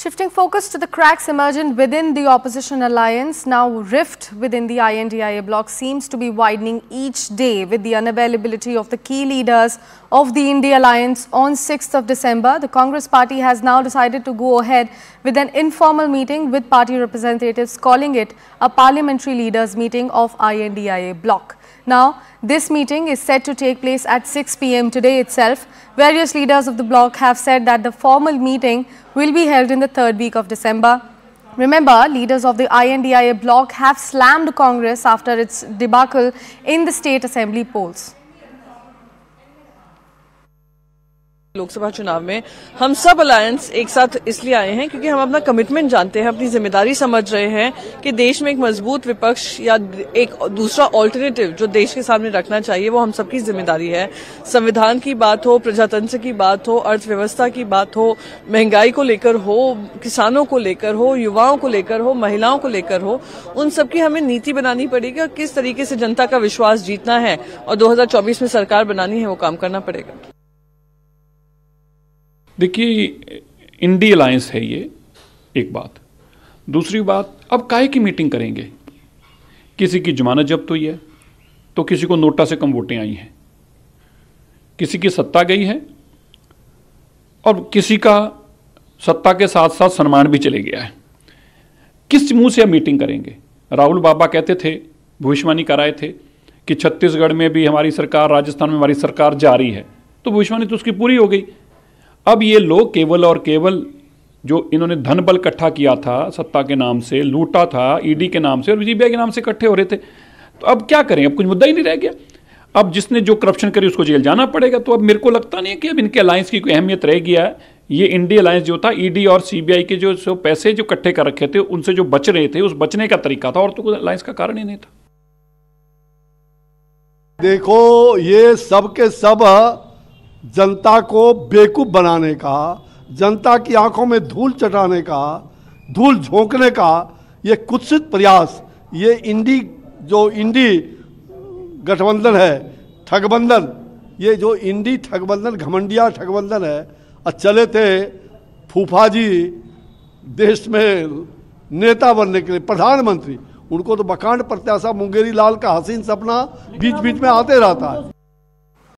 Shifting focus to the cracks emergent within the opposition alliance, now rift within the INDIA bloc seems to be widening each day with the unavailability of the key leaders of the India alliance on 6th of December. The Congress party has now decided to go ahead with an informal meeting with party representatives, calling it a parliamentary leaders meeting of INDIA bloc. Now, this meeting is set to take place at 6 p.m. today itself. Various leaders of the bloc have said that the formal meeting will be held in the third week of December. Remember, leaders of the INDIA bloc have slammed Congress after its debacle in the state assembly polls. Lok Sabha चुनाव में हम सब alliance एक साथ इसलिए आए हैं क्योंकि हम अपना कमिटमेंट जानते हैं, अपनी जिम्मेदारी समझ रहे हैं कि देश में एक मजबूत विपक्ष या एक दूसरा ऑल्टरनेटिव जो देश के सामने रखना चाहिए वो हम सबकी जिम्मेदारी है। संविधान की बात हो, प्रजातंत्र की बात हो, अर्थव्यवस्था की बात हो, महंगाई को लेकर हो, किसानों को लेकर हो, युवाओं को लेकर हो, महिलाओं को लेकर हो, उन सबकी हमें नीति बनानी पड़ेगी और किस तरीके से जनता का विश्वास जीतना है और 2024 में सरकार बनानी है वो काम करना पड़ेगा। देखिए, इंडी अलायंस है ये एक बात। दूसरी बात, अब काहे की मीटिंग करेंगे? किसी की जमानत जब्त हुई है तो किसी को नोटा से कम वोटें आई हैं, किसी की सत्ता गई है और किसी का सत्ता के साथ साथ सम्मान भी चले गया है। किस मुंह से अब मीटिंग करेंगे? राहुल बाबा कहते थे, भविष्यवाणी कराए थे कि छत्तीसगढ़ में भी हमारी सरकार, राजस्थान में हमारी सरकार जारी है, तो भविष्यवाणी तो उसकी पूरी हो गई। अब ये लोग केवल और केवल जो इन्होंने धन बल इकट्ठा किया था, सत्ता के नाम से लूटा था, ईडी के नाम से और सीबीआई के नाम से इकट्ठे हो रहे थे, तो अब क्या करें? अब कुछ मुद्दा ही नहीं रह गया। अब जिसने जो करप्शन करी उसको जेल जाना पड़ेगा। तो अब मेरे को लगता नहीं है कि अब इनके अलायंस की कोई अहमियत रह गया है। ये इंडिया अलायंस जो था, ईडी और सीबीआई के जो पैसे जो इकट्ठे कर रखे थे उनसे जो बच रहे थे, उस बचने का तरीका था और तो कोई अलायंस का कारण ही नहीं था। देखो, ये सब के सब जनता को बेवकूफ बनाने का, जनता की आंखों में धूल चटाने का, धूल झोंकने का ये कुत्सित प्रयास, ये इंडी गठबंधन है, ठगबंधन, ये जो इंडी ठगबंधन, घमंडिया ठगबंधन है। और चले थे फूफा जी देश में नेता बनने के लिए, प्रधानमंत्री, उनको तो बकांड प्रत्याशा मुंगेरी लाल का हसीन सपना बीच बीच में आते रहता है।